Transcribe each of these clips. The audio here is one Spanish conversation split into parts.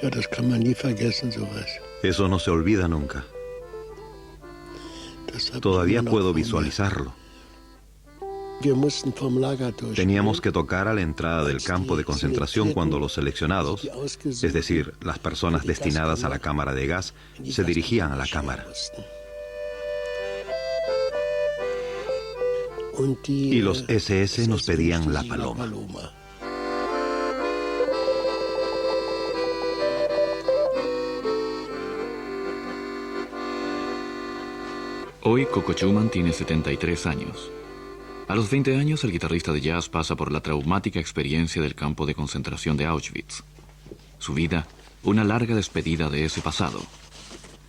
Ja, das kann man nie vergessen, sowas. Eso no se olvida nunca. Das hab Todavía ich immer noch puedo vor mir. visualizarlo. Wir mussten vom Lager durchgehen. Teníamos que tocar a la entrada del campo de concentración cuando los seleccionados, es decir, las personas destinadas a la cámara de gas, se dirigían a la cámara. Y los SS nos pedían la paloma. Hoy Coco Schumann tiene 73 años. A los 20 años, el guitarrista de jazz pasa por la traumática experiencia del campo de concentración de Auschwitz. Su vida, una larga despedida de ese pasado.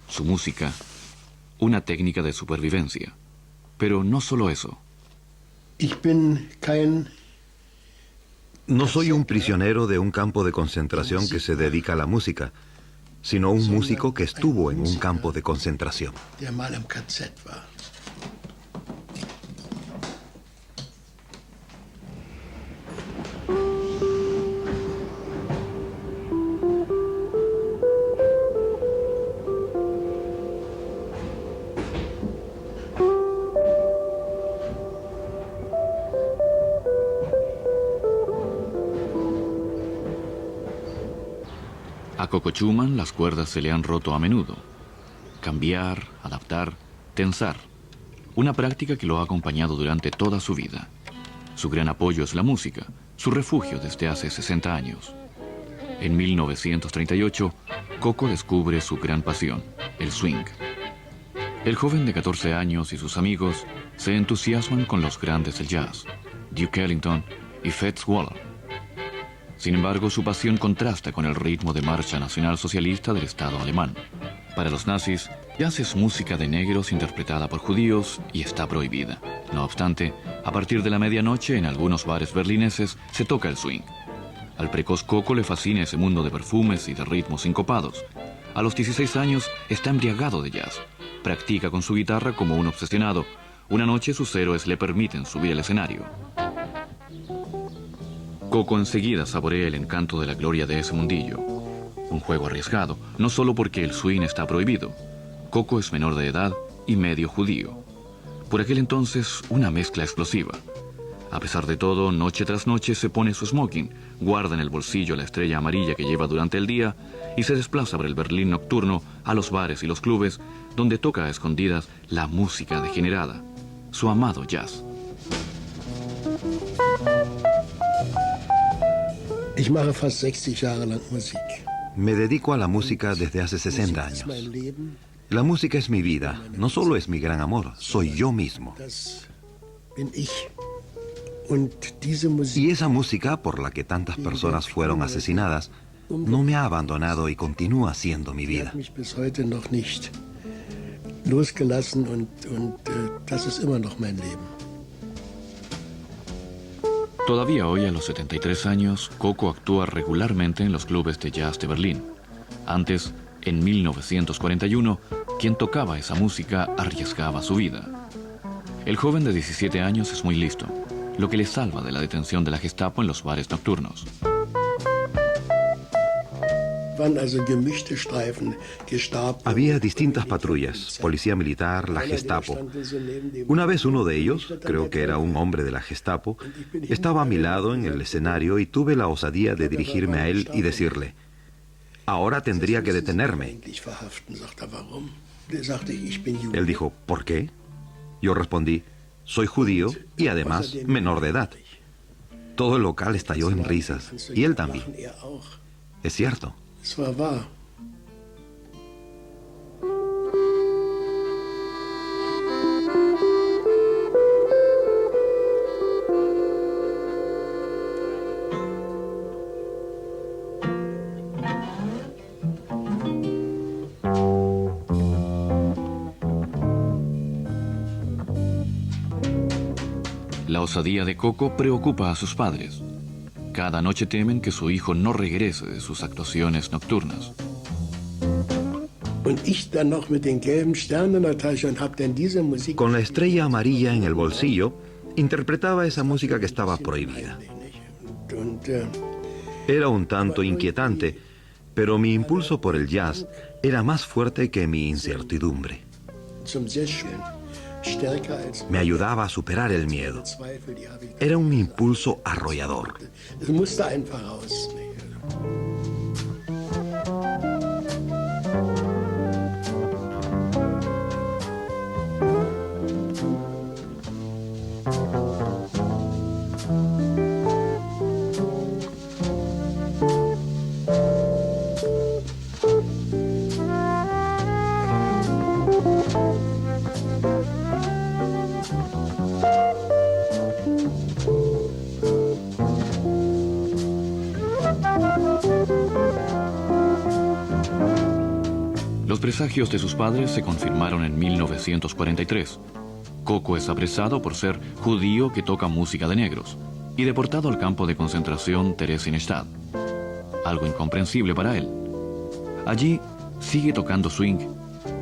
Su música, una técnica de supervivencia. Pero no solo eso. No soy un prisionero de un campo de concentración que se dedica a la música, sino un músico que estuvo en un campo de concentración. A Coco Schumann las cuerdas se le han roto a menudo. Cambiar, adaptar, tensar. Una práctica que lo ha acompañado durante toda su vida. Su gran apoyo es la música, su refugio desde hace 60 años. En 1938, Coco descubre su gran pasión, el swing. El joven de 14 años y sus amigos se entusiasman con los grandes del jazz, Duke Ellington y Fats Waller. Sin embargo, su pasión contrasta con el ritmo de marcha nacional socialista del Estado alemán. Para los nazis, jazz es música de negros interpretada por judíos y está prohibida. No obstante, a partir de la medianoche en algunos bares berlineses se toca el swing. Al precoz Coco le fascina ese mundo de perfumes y de ritmos sincopados. A los 16 años está embriagado de jazz. Practica con su guitarra como un obsesionado. Una noche sus héroes le permiten subir al escenario. Coco enseguida saborea el encanto de la gloria de ese mundillo. Un juego arriesgado, no solo porque el swing está prohibido. Coco es menor de edad y medio judío. Por aquel entonces, una mezcla explosiva. A pesar de todo, noche tras noche se pone su smoking, guarda en el bolsillo la estrella amarilla que lleva durante el día y se desplaza por el Berlín nocturno a los bares y los clubes donde toca a escondidas la música degenerada, su amado jazz. Ich mache fast 60 Jahre lang Musik. Me dedico a la música desde hace 60 años. La música es mi vida, no solo es mi gran amor, soy yo mismo. Y esa música por la que tantas personas fueron asesinadas no me ha abandonado y continúa siendo mi vida. Losgelassen und das ist immer noch mein Leben. Todavía hoy, a los 73 años, Coco actúa regularmente en los clubes de jazz de Berlín. Antes, en 1941, quien tocaba esa música arriesgaba su vida. El joven de 17 años es muy listo, lo que le salva de la detención de la Gestapo en los bares nocturnos. Había distintas patrullas, policía militar, la Gestapo. Una vez uno de ellos, creo que era un hombre de la Gestapo, estaba a mi lado en el escenario y tuve la osadía de dirigirme a él y decirle: ahora tendría que detenerme. Él dijo: ¿por qué? Yo respondí: soy judío y además menor de edad. Todo el local estalló en risas, y él también. Es cierto. Es war wahr. La osadía de Coco preocupa a sus padres. Cada noche temen que su hijo no regrese de sus actuaciones nocturnas. Con la estrella amarilla en el bolsillo, interpretaba esa música que estaba prohibida. Era un tanto inquietante, Pero mi impulso por el jazz era más fuerte que mi incertidumbre. Me ayudaba a superar el miedo. Era un impulso arrollador. Los presagios de sus padres se confirmaron en 1943. Coco es apresado por ser judío que toca música de negros y deportado al campo de concentración Theresienstadt. Algo incomprensible para él. Allí sigue tocando swing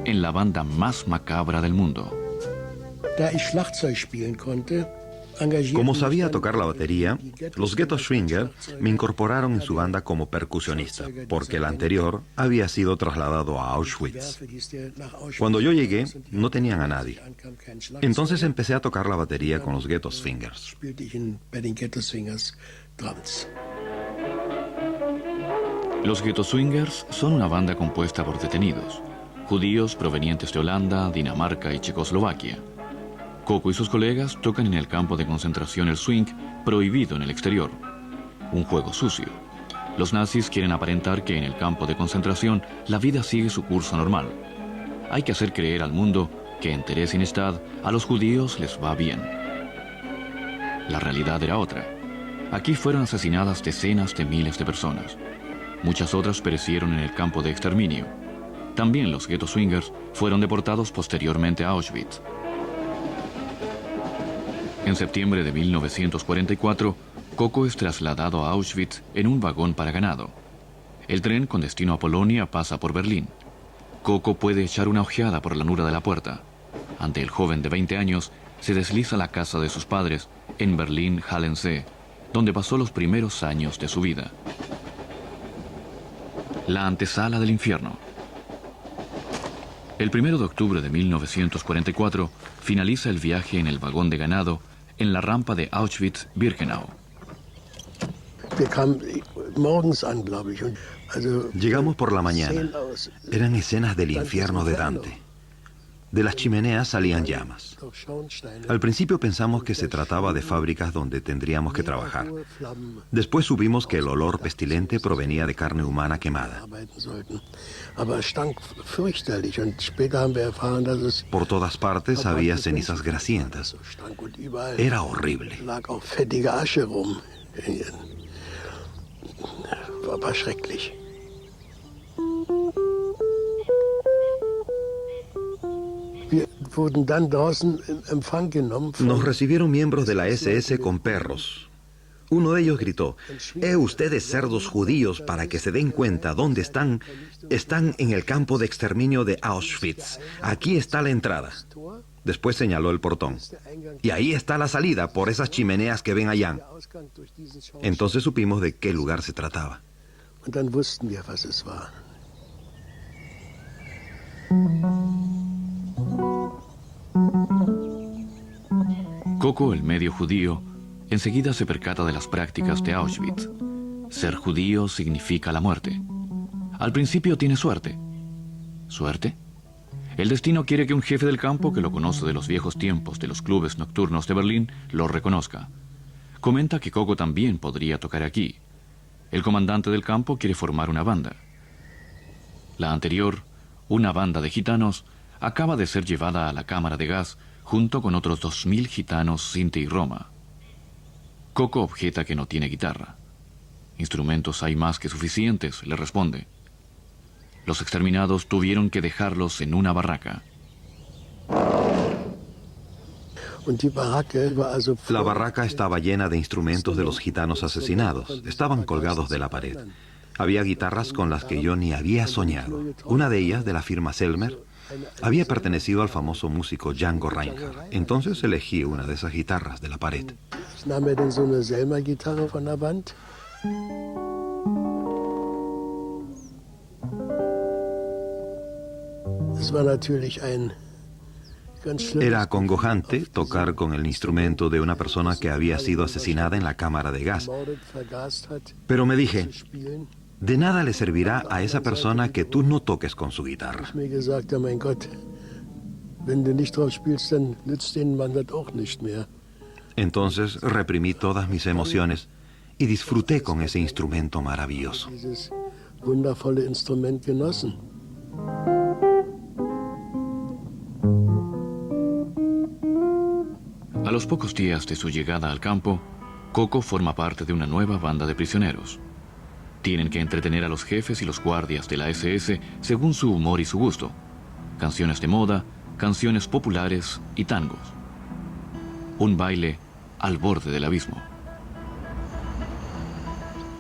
en la banda más macabra del mundo. Como sabía tocar la batería, los Ghetto Swingers me incorporaron en su banda como percusionista, porque el anterior había sido trasladado a Auschwitz. Cuando yo llegué, no tenían a nadie. Entonces empecé a tocar la batería con los Ghetto Swingers. Los Ghetto Swingers son una banda compuesta por detenidos, judíos provenientes de Holanda, Dinamarca y Checoslovaquia. Coco y sus colegas tocan en el campo de concentración el swing prohibido en el exterior. Un juego sucio. Los nazis quieren aparentar que en el campo de concentración la vida sigue su curso normal. Hay que hacer creer al mundo que en Theresienstadt a los judíos les va bien. La realidad era otra. Aquí fueron asesinadas decenas de miles de personas. Muchas otras perecieron en el campo de exterminio. También los Ghetto Swingers fueron deportados posteriormente a Auschwitz. En septiembre de 1944, Coco es trasladado a Auschwitz en un vagón para ganado. El tren con destino a Polonia pasa por Berlín. Coco puede echar una ojeada por la ranura de la puerta. Ante el joven de 20 años, se desliza a la casa de sus padres en Berlín-Hallensee, donde pasó los primeros años de su vida. La antesala del infierno. El 1 de octubre de 1944 finaliza el viaje en el vagón de ganado en la rampa de Auschwitz-Birkenau. Llegamos por la mañana. Eran escenas del infierno de Dante. De las chimeneas salían llamas. Al principio pensamos que se trataba de fábricas donde tendríamos que trabajar. Después supimos que el olor pestilente provenía de carne humana quemada. Por todas partes había cenizas grasientas. Era horrible. Nos recibieron miembros de la SS con perros. Uno de ellos gritó: ustedes cerdos judíos, para que se den cuenta dónde están. Están en el campo de exterminio de Auschwitz. Aquí está la entrada. Después señaló el portón. Y ahí está la salida, por esas chimeneas que ven allá. Entonces supimos de qué lugar se trataba. Coco, el medio judío, enseguida se percata de las prácticas de Auschwitz. Ser judío significa la muerte. Al principio tiene suerte. ¿Suerte? El destino quiere que un jefe del campo, que lo conoce de los viejos tiempos de los clubes nocturnos de Berlín, lo reconozca. Comenta que Coco también podría tocar aquí. El comandante del campo quiere formar una banda. La anterior, una banda de gitanos, acaba de ser llevada a la cámara de gas junto con otros 2000 gitanos Sinti y Roma. Coco objeta que no tiene guitarra. Instrumentos hay más que suficientes, le responde. Los exterminados tuvieron que dejarlos en una barraca. La barraca estaba llena de instrumentos de los gitanos asesinados. Estaban colgados de la pared. Había guitarras con las que yo ni había soñado. Una de ellas, de la firma Selmer, había pertenecido al famoso músico Django Reinhardt. Entonces elegí una de esas guitarras de la pared. Es war natürlich ein ganz schlimmes Era acongojante tocar con el instrumento de una persona que había sido asesinada en la cámara de gas. ermordet, vergast hat, Pero me dije, zu spielen. de nada le servirá a esa persona que tú no toques con su guitarra. Ich mir gesagt, ja mein Gott, wenn du nicht drauf spielst, dann nützt den Mann das auch nicht mehr. Entonces reprimí todas mis emociones y disfruté con ese instrumento maravilloso. Dieses wundervolle Instrument genossen. A los pocos días de su llegada al campo, Coco forma parte de una nueva banda de prisioneros. Tienen que entretener a los jefes y los guardias de la SS según su humor y su gusto. Canciones de moda, canciones populares y tangos. Un baile al borde del abismo.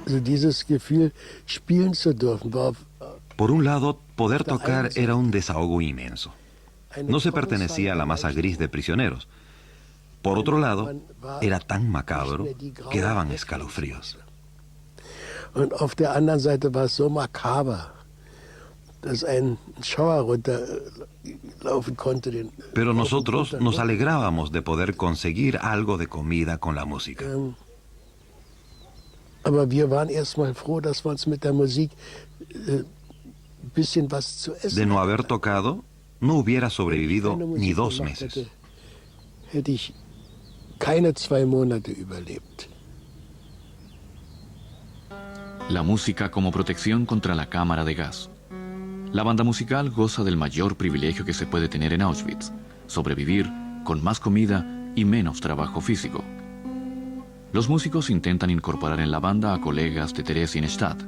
Also dieses Gefühl, spielen zu dürfen, war Por un lado, poder tocar era un desahogo inmenso. No se pertenecía a la masa gris de prisioneros. Por otro lado, era tan macabro que daban escalofríos. Und auf der anderen Seite war es so makaber, dass ein Schauer runterlaufen konnte. Pero nosotros nos alegrábamos de poder conseguir algo de comida con la música. Aber wir waren erst mal froh, dass wir uns mit der Musik ein bisschen was zu essen De no haber tocado, no hubiera sobrevivido keine ni Musik 2 gemacht meses. hätte ich keine 2 Monate überlebt. La música como protección contra la cámara de gas. La banda musical goza del mayor privilegio que se puede tener en Auschwitz: sobrevivir con más comida y menos trabajo físico. Los músicos intentan incorporar en la banda a colegas de Theresienstadt.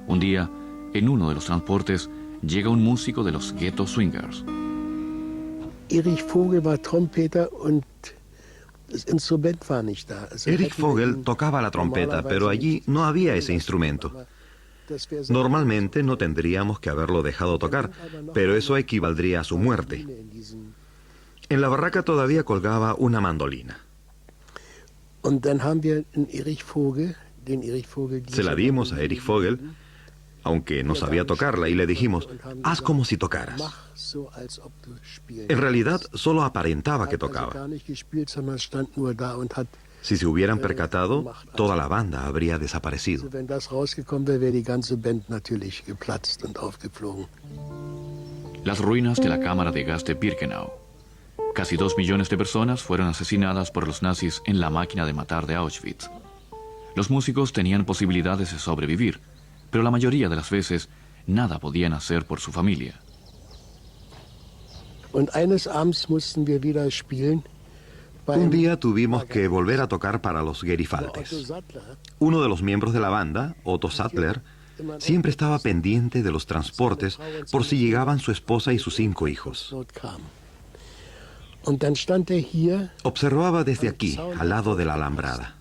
Un día, en uno de los transportes, llega un músico de los Ghetto Swingers. Erich Vogel war Trompeter und das Instrument war nicht da. Also Erich hätten wir Vogel ihn tocaba la trompeta, pero allí normalerweise no había nicht ese instrumento. aber das wäre so Normalmente no tendríamos que haberlo dejado tocar, pero eso equivaldría a su muerte. in diesem. En la barraca todavía colgaba una mandolina. Und dann haben wir den Erich Vogel. Se la dimos a Erich Vogel, aunque no sabía tocarla, y le dijimos, haz como si tocaras. Mach so, als ob du spielen En realidad solo aparentaba que hat also tocaba. gar nicht gespielt, sondern stand nur da und hat, Si se hubieran percatado, toda la banda habría desaparecido. also wenn das rausgekommen wäre, wäre die ganze Band natürlich geplatzt und aufgeflogen. Las ruinas de la cámara de gas de Birkenau. Casi 2 millones de personas fueron asesinadas por los nazis en la máquina de matar de Auschwitz. Los músicos tenían posibilidades de sobrevivir, pero la mayoría de las veces nada podían hacer por su familia. Und eines Abends mussten wir wieder spielen. Un día tuvimos que volver a tocar para los Otto Gerifaltes. Sattler Uno de los miembros de la banda, Otto Sattler, siempre estaba pendiente de los transportes por si llegaban su esposa y sus 5 hijos. dort kam. Und dann stand er hier Observaba desde aquí, al lado de la alambrada.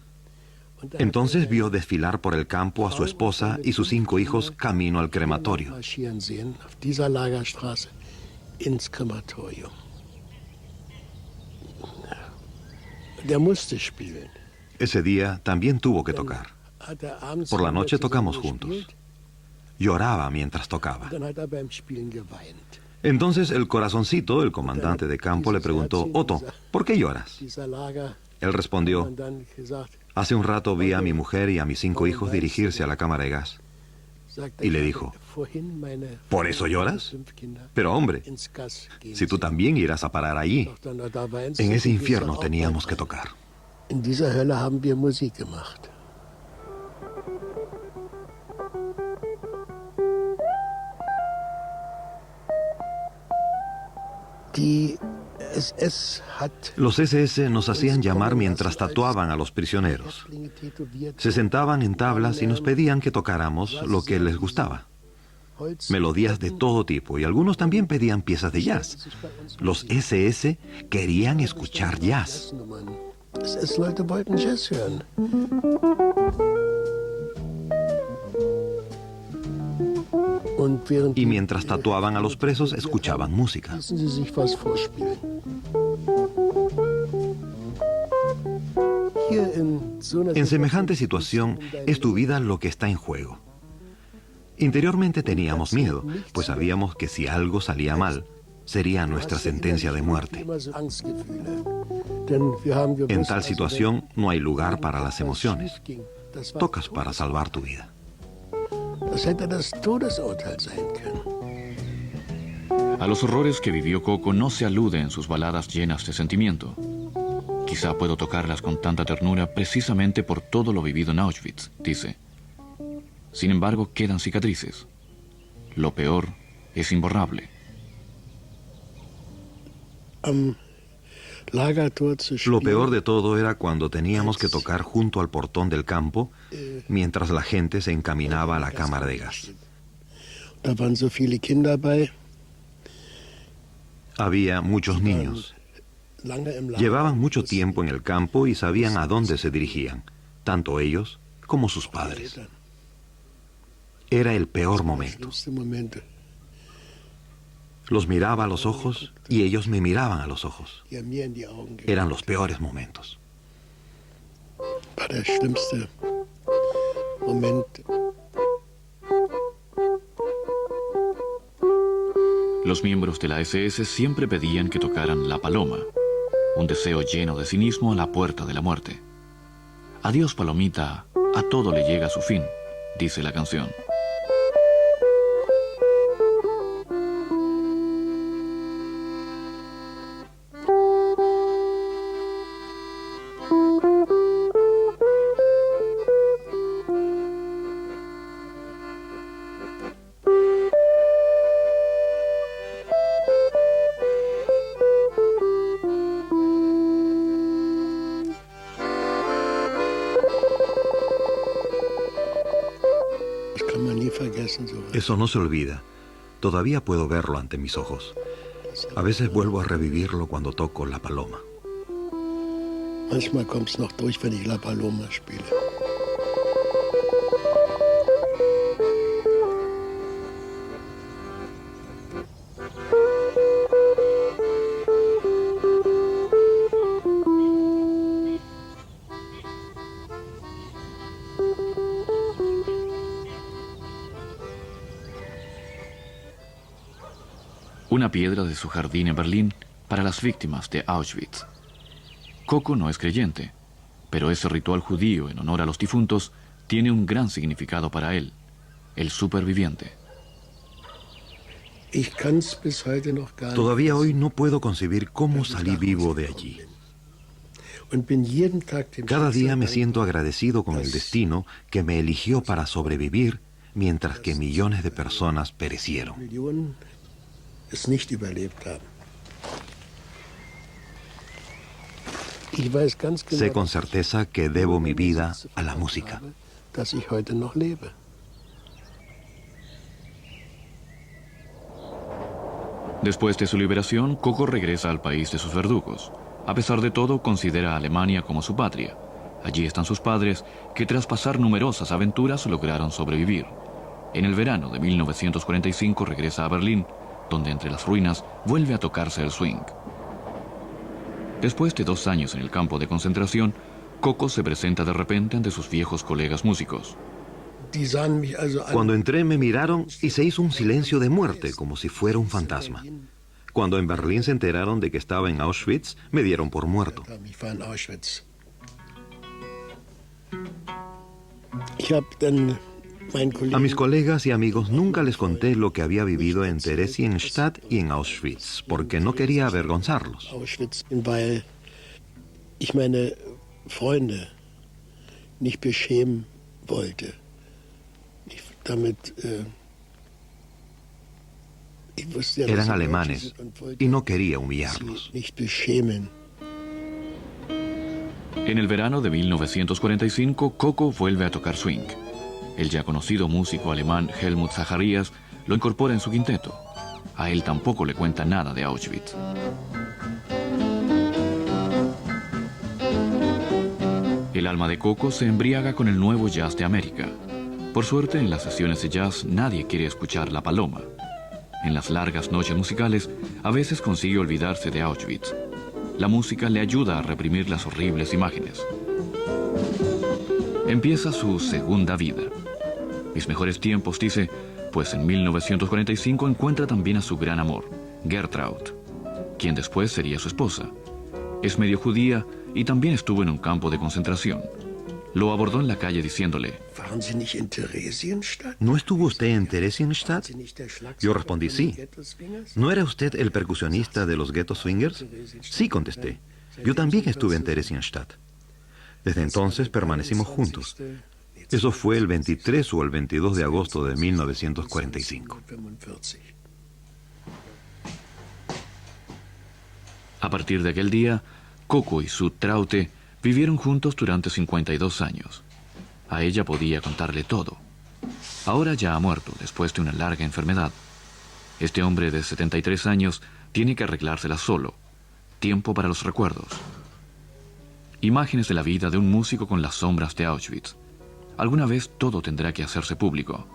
und dann Entonces vio desfilar por el campo a su esposa y sus 5 hijos camino al crematorio. marschieren sehen, auf dieser Lagerstraße ins Krematorium. Der musste spielen. Ese día también tuvo que tocar. Hat er abends Por la haben wir noche zusammen tocamos juntos. gespielt, Lloraba mientras tocaba. und dann hat er beim Spielen geweint. Entonces el corazoncito, el comandante de campo, le preguntó, Otto, ¿por qué lloras? Dieser Lager Él respondió, und dann gesagt, hace un rato vi a mi mujer y a mis 5 hijos dirigirse a la cámara de gas. sagt Y le ich dijo, habe vorhin meine ¿por eso lloras? 5 Kinder Pero hombre, ins Gas gehen si tú sehen. también irás a parar allí, Doch dann, da weinst en du, ese du wirst infierno auch teníamos que bald tocar. weinen. In dieser Hölle haben wir Musik gemacht. Die SS hat Los SS nos hacían llamar mientras tatuaban a los prisioneros. Häftlinge tätowiert, Se sentaban en tablas y nos pedían que tocáramos lo que les gustaba. Holz, Melodías de todo tipo, y algunos también pedían piezas de jazz. Los SS querían escuchar jazz. Jazznummern. SS-Leute wollten Jazz hören. Und während Y mientras tatuaban a los presos, escuchaban música. ließen sie sich was vorspielen. Hier in so einer En semejante situación es tu vida lo que está en juego. Interiormente teníamos miedo, pues sabíamos que si algo salía mal, sería nuestra sentencia de muerte. En tal situación no hay lugar para las emociones. Tocas para salvar tu vida. A los horrores que vivió Coco no se alude en sus baladas llenas de sentimiento. Quizá puedo tocarlas con tanta ternura precisamente por todo lo vivido en Auschwitz, dice. Sin embargo, quedan cicatrices. Lo peor es imborrable. Lo peor de todo era cuando teníamos que tocar junto al portón del campo mientras la gente se encaminaba a la cámara de gas. Había muchos niños. Llevaban mucho tiempo en el campo y sabían a dónde se dirigían, tanto ellos como sus padres. Era el peor momento. Los miraba a los ojos y ellos me miraban a los ojos. Eran los peores momentos. Los miembros de la SS siempre pedían que tocaran La Paloma, un deseo lleno de cinismo a la puerta de la muerte. Adiós, palomita, a todo le llega su fin, dice la canción. Eso no se olvida. Todavía puedo verlo ante mis ojos. A veces vuelvo a revivirlo cuando toco La Paloma. Manchmal kommt's noch durch, wenn ich La Paloma spiele. Una piedra de su jardín en Berlín para las víctimas de Auschwitz. Coco no es creyente, pero ese ritual judío en honor a los difuntos tiene un gran significado para él, el superviviente. Todavía hoy no puedo concebir cómo salí vivo de allí. Cada día me siento agradecido con el destino que me eligió para sobrevivir mientras que millones de personas perecieron. Sé con certeza que debo mi vida a la música. Después de su liberación, Coco regresa al país de sus verdugos. A pesar de todo, considera a Alemania como su patria. Allí están sus padres, que tras pasar numerosas aventuras lograron sobrevivir. En el verano de 1945 regresa a Berlín, donde entre las ruinas vuelve a tocarse el swing. Después de 2 años en el campo de concentración, Coco se presenta de repente ante sus viejos colegas músicos. Cuando entré me miraron y se hizo un silencio de muerte, como si fuera un fantasma. Cuando en Berlín se enteraron de que estaba en Auschwitz, me dieron por muerto. A mis colegas y amigos nunca les conté lo que había vivido en Theresienstadt y en Auschwitz, porque no quería avergonzarlos. Eran alemanes y no quería humillarlos. En el verano de 1945, Coco vuelve a tocar swing. El ya conocido músico alemán Helmut Zacharias lo incorpora en su quinteto. A él tampoco le cuenta nada de Auschwitz. El alma de Coco se embriaga con el nuevo jazz de América. Por suerte, en las sesiones de jazz nadie quiere escuchar La Paloma. En las largas noches musicales, a veces consigue olvidarse de Auschwitz. La música le ayuda a reprimir las horribles imágenes. Empieza su segunda vida. Mis mejores tiempos, dice, pues en 1945 encuentra también a su gran amor, Gertraud, quien después sería su esposa. Es medio judía y también estuvo en un campo de concentración. Lo abordó en la calle diciéndole: Waren Sie nicht in Theresienstadt? ¿No estuvo usted en Theresienstadt? Sie nicht der Schlagzeuger Yo respondí von sí. den Ghetto Swingers? ¿No era usted el percusionista de los Ghetto Swingers? Sí, contesté. Yo también estuve en Theresienstadt. Desde entonces permanecimos juntos. Eso fue el 23 o el 22 de agosto de 1945. A partir de aquel día, Coco y su Traute vivieron juntos durante 52 años. A ella podía contarle todo. Ahora ya ha muerto después de una larga enfermedad. Este hombre de 73 años tiene que arreglársela solo. Tiempo para los recuerdos. Imágenes de la vida de un músico con las sombras de Auschwitz. Alguna vez todo tendrá que hacerse público.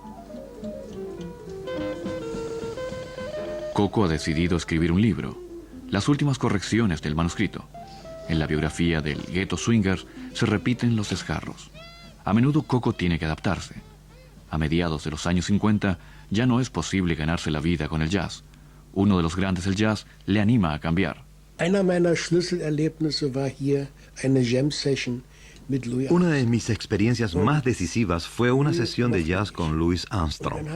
Coco ha decidido escribir un libro. Las últimas correcciones del manuscrito. En la biografía del Ghetto Swingers se repiten los desgarros. A menudo Coco tiene que adaptarse. A mediados de los años 50 ya no es posible ganarse la vida con el jazz. Uno de los grandes del jazz le anima a cambiar. Einer meiner Schlüsselerlebnisse war hier eine Jam Session mit Louis Una de mis experiencias más decisivas fue una sesión de jazz con Louis Armstrong.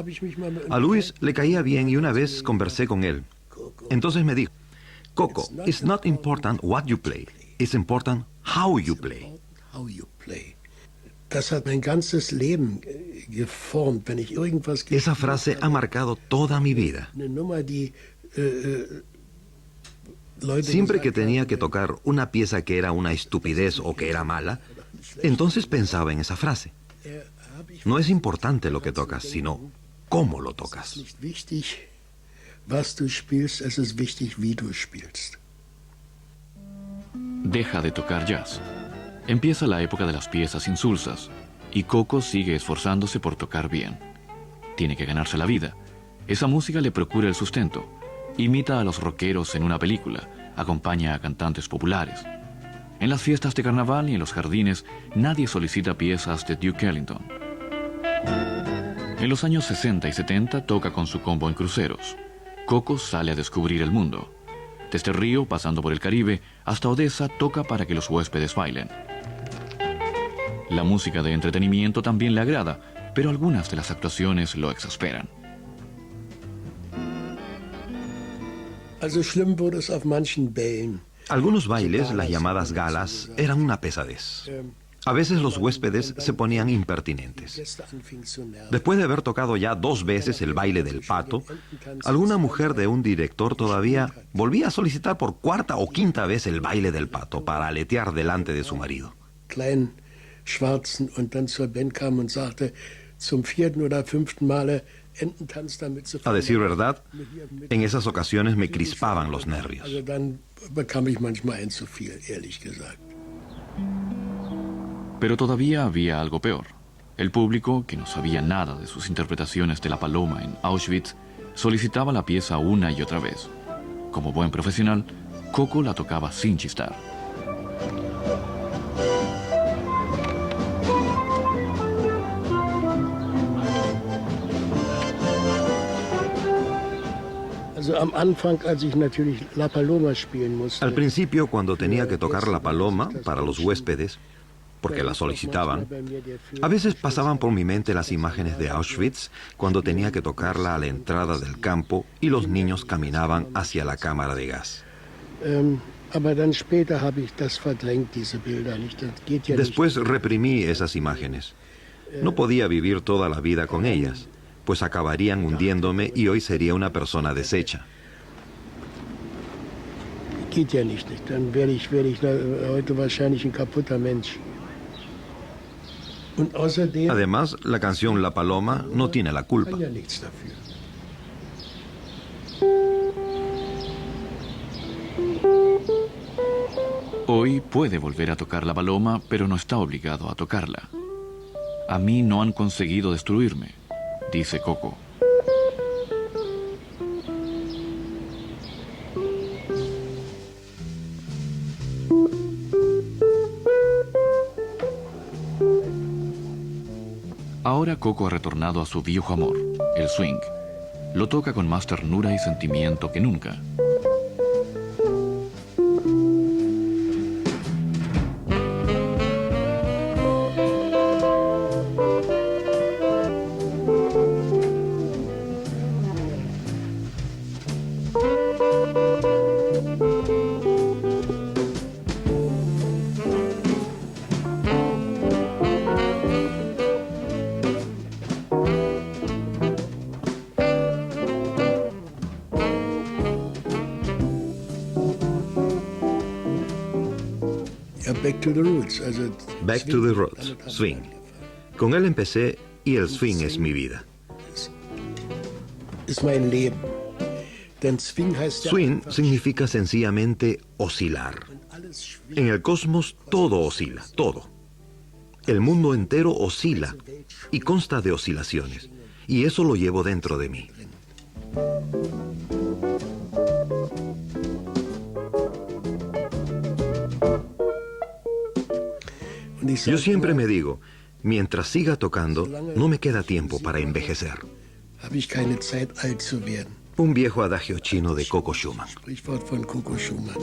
A Louis le caía bien y una vez conversé con él. Entonces me dijo: Coco, it's not important what you play, it's important how you play. How you play. Das hat mein ganzes Leben geformt, wenn ich irgendwas Esa frase ha marcado toda mi vida. eine Nummer, die Leute Siempre que gesagt tenía haben, que tocar una pieza que era una estupidez o que era mala, entonces pensaba en esa frase. hab ich No es importante lo que tocas, sino cómo lo Es tocas. ist nicht wichtig, was du spielst, es ist wichtig, wie du spielst. Deja de tocar jazz. Empieza la época de las piezas insulsas y Coco sigue esforzándose por tocar bien. Tiene que ganarse la vida. Esa música le procura el sustento. Imita a los rockeros en una película, acompaña a cantantes populares. En las fiestas de carnaval y en los jardines nadie solicita piezas de Duke Ellington. En los años 60 y 70 toca con su combo en cruceros. Coco sale a descubrir el mundo. Desde Río, pasando por el Caribe, hasta Odessa toca para que los huéspedes bailen. La música de entretenimiento también le agrada, pero algunas de las actuaciones lo exasperan. Also schlimm wurde es auf manchen Bällen. Algunos bailes, las llamadas galas, eran una pesadez. A veces los huéspedes se ponían impertinentes. Gäste anfingen zu nerven. Después de haber tocado ya 2 veces el baile del pato, alguna mujer de un director todavía volvía a solicitar por 4ª o 5ª vez el baile del pato para aletear delante de su marido. Kleinen Schwarzen und dann zur Band kam und sagte, zum 4. oder 5. Male Ententanz damit zu A decir verdad, en esas ocasiones me crispaban los nervios. Also dann bekam ich manchmal ein zu viel, ehrlich gesagt. Pero todavía había algo peor. El público, que no sabía nada de sus interpretaciones de La Paloma en Auschwitz, solicitaba la pieza una y otra vez. Como buen profesional, Coco la tocaba sin chistar. Also am Anfang, als ich natürlich La Paloma spielen musste, Al principio, cuando tenía que tocar la paloma para los huéspedes, porque la solicitaban, a veces pasaban por mi mente las imágenes de Auschwitz cuando tenía que tocarla a la entrada del campo y los niños caminaban hacia la cámara de gas. aber dann später habe ich das verdrängt, diese Bilder nicht. Das geht ja Después reprimí esas imágenes. No podía vivir toda la vida con ellas, pues acabarían hundiéndome y hoy sería una persona deshecha. nicht. Geht ja nicht. Dann werde ich heute wahrscheinlich ein kaputter Mensch. Und außerdem Además, la canción La Paloma no tiene la culpa. kann ja nichts dafür. Hoy puede volver a tocar la paloma, pero no está obligado a tocarla. A mí no han conseguido destruirme, dice Coco. Ahora Coco ha retornado a su viejo amor, el swing. lo toca con más ternura y sentimiento que nunca. Back to the Roots. Back to the Roots, swing. Con él empecé y el swing es mi vida. Es mein Leben. Denn Swing heißt Swing significa sencillamente oscilar. En el cosmos todo oscila, todo. El mundo entero oscila y consta de oscilaciones. Y eso lo llevo dentro de mí. Yo siempre me digo, mientras siga tocando, no me queda tiempo para envejecer. Habe ich keine Zeit, alt zu werden. Un viejo adagio chino de Coco Schumann. Sprichwort von Coco Schumann.